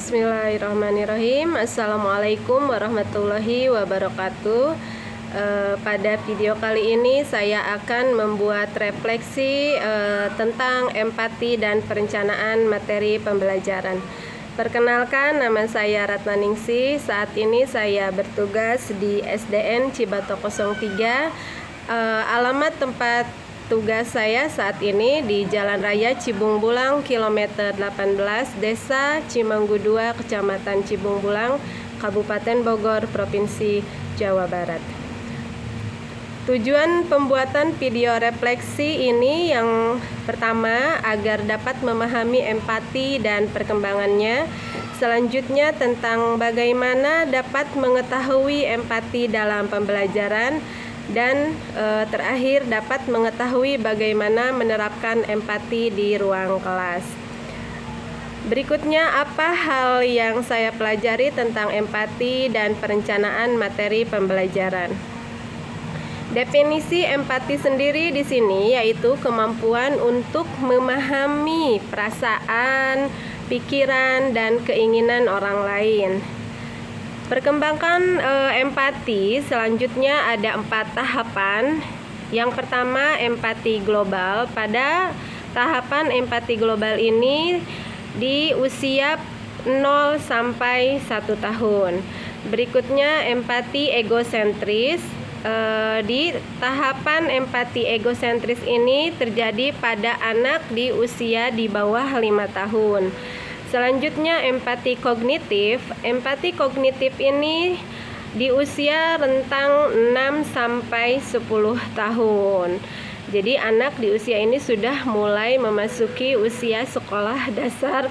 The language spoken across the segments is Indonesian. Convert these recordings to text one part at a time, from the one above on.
Bismillahirrahmanirrahim. Assalamualaikum warahmatullahi wabarakatuh. Pada video kali ini saya akan membuat refleksi tentang empati dan perencanaan materi pembelajaran. Perkenalkan, nama saya Ratna Ningsih. Saat ini saya bertugas di SDN Cibatok 03. Alamat tempat tugas saya saat ini di Jalan Raya Cibung Bulang, kilometer 18, Desa Cimanggu 2, Kecamatan Cibung Bulang, Kabupaten Bogor, Provinsi Jawa Barat. Tujuan pembuatan video refleksi ini yang pertama agar dapat memahami empati dan perkembangannya. Selanjutnya tentang bagaimana dapat mengetahui empati dalam pembelajaran. Dan terakhir dapat mengetahui bagaimana menerapkan empati di ruang kelas. Berikutnya, apa hal yang saya pelajari tentang empati dan perencanaan materi pembelajaran. Definisi empati sendiri di sini yaitu kemampuan untuk memahami perasaan, pikiran, dan keinginan orang lain. Perkembangan empati selanjutnya ada 4 tahapan. Yang pertama, empati global. Pada tahapan empati global ini di usia 0 sampai 1 tahun. Berikutnya empati egosentris. Di tahapan empati egosentris ini terjadi pada anak di usia di bawah 5 tahun. Selanjutnya empati kognitif. Empati kognitif ini di usia rentang 6 sampai 10 tahun. Jadi anak di usia ini sudah mulai memasuki usia sekolah dasar.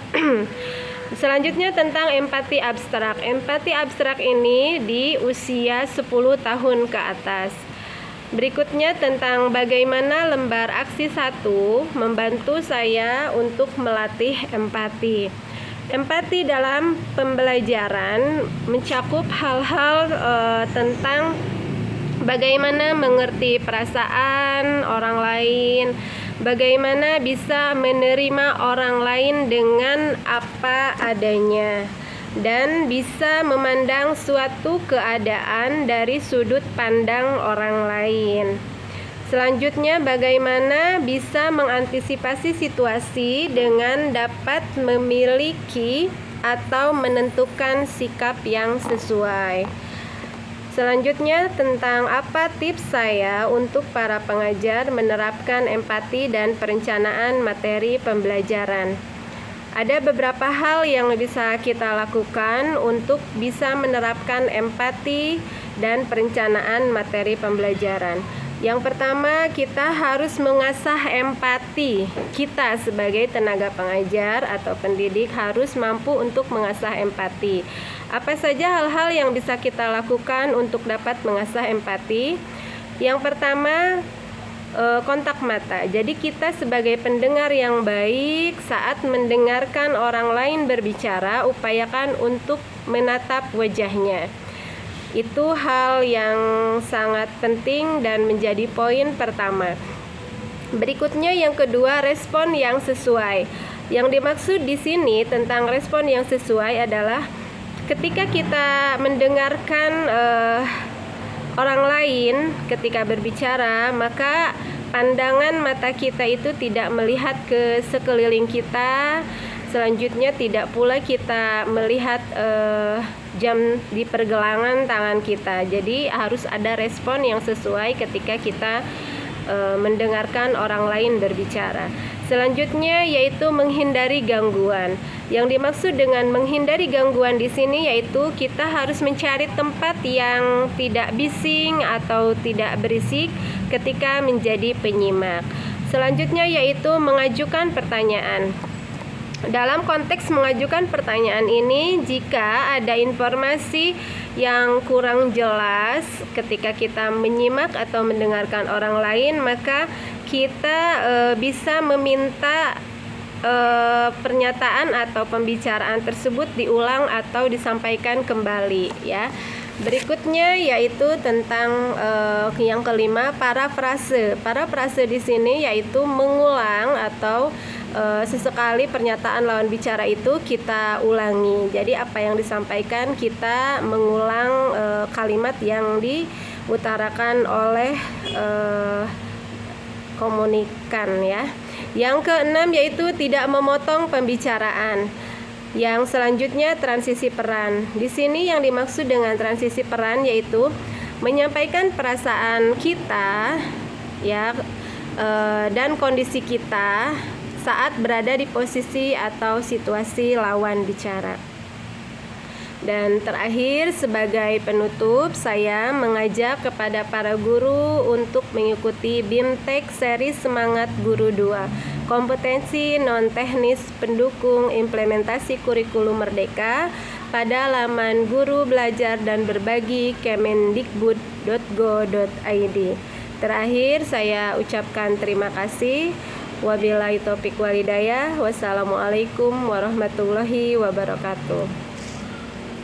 Selanjutnya tentang empati abstrak. Empati abstrak ini di usia 10 tahun ke atas. Berikutnya tentang bagaimana lembar aksi 1 membantu saya untuk melatih empati. Empati dalam pembelajaran mencakup hal-hal tentang bagaimana mengerti perasaan orang lain, bagaimana bisa menerima orang lain dengan apa adanya, dan bisa memandang suatu keadaan dari sudut pandang orang lain. Selanjutnya, bagaimana bisa mengantisipasi situasi dengan dapat memiliki atau menentukan sikap yang sesuai. Selanjutnya, tentang apa tips saya untuk para pengajar menerapkan empati dan perencanaan materi pembelajaran. Ada beberapa hal yang bisa kita lakukan untuk bisa menerapkan empati dan perencanaan materi pembelajaran. Yang pertama, kita harus mengasah empati. Kita sebagai tenaga pengajar atau pendidik harus mampu untuk mengasah empati. Apa saja hal-hal yang bisa kita lakukan untuk dapat mengasah empati? Yang pertama, kontak mata. Jadi kita sebagai pendengar yang baik saat mendengarkan orang lain berbicara, upayakan untuk menatap wajahnya. Itu hal yang sangat penting dan menjadi poin pertama. Berikutnya yang kedua, respon yang sesuai. Yang dimaksud di sini tentang respon yang sesuai adalah ketika kita mendengarkan orang lain ketika berbicara, maka pandangan mata kita itu tidak melihat ke sekeliling kita. Selanjutnya tidak pula kita melihat jam di pergelangan tangan kita. Jadi harus ada respon yang sesuai ketika kita mendengarkan orang lain berbicara. Selanjutnya yaitu menghindari gangguan. Yang dimaksud dengan menghindari gangguan di sini yaitu kita harus mencari tempat yang tidak bising atau tidak berisik ketika menjadi penyimak. Selanjutnya yaitu mengajukan pertanyaan. Dalam konteks mengajukan pertanyaan ini, jika ada informasi yang kurang jelas ketika kita menyimak atau mendengarkan orang lain, maka kita bisa meminta pernyataan atau pembicaraan tersebut diulang atau disampaikan kembali, ya. Berikutnya yaitu tentang yang kelima, parafrase. Parafrase di sini yaitu mengulang atau sesekali pernyataan lawan bicara itu kita ulangi. Jadi apa yang disampaikan kita mengulang kalimat yang diutarakan oleh komunikan ya. Yang keenam yaitu tidak memotong pembicaraan. Yang selanjutnya transisi peran. Di sini yang dimaksud dengan transisi peran yaitu menyampaikan perasaan kita ya dan kondisi kita saat berada di posisi atau situasi lawan bicara. Dan terakhir, sebagai penutup, saya mengajak kepada para guru untuk mengikuti BIMTEK seri Semangat Guru 2, kompetensi non-teknis pendukung implementasi kurikulum merdeka, pada laman Guru Belajar dan Berbagi kemendikbud.go.id. Terakhir, saya ucapkan terima kasih. Wabillahi taufiq walhidayah. Wassalamualaikum warahmatullahi wabarakatuh.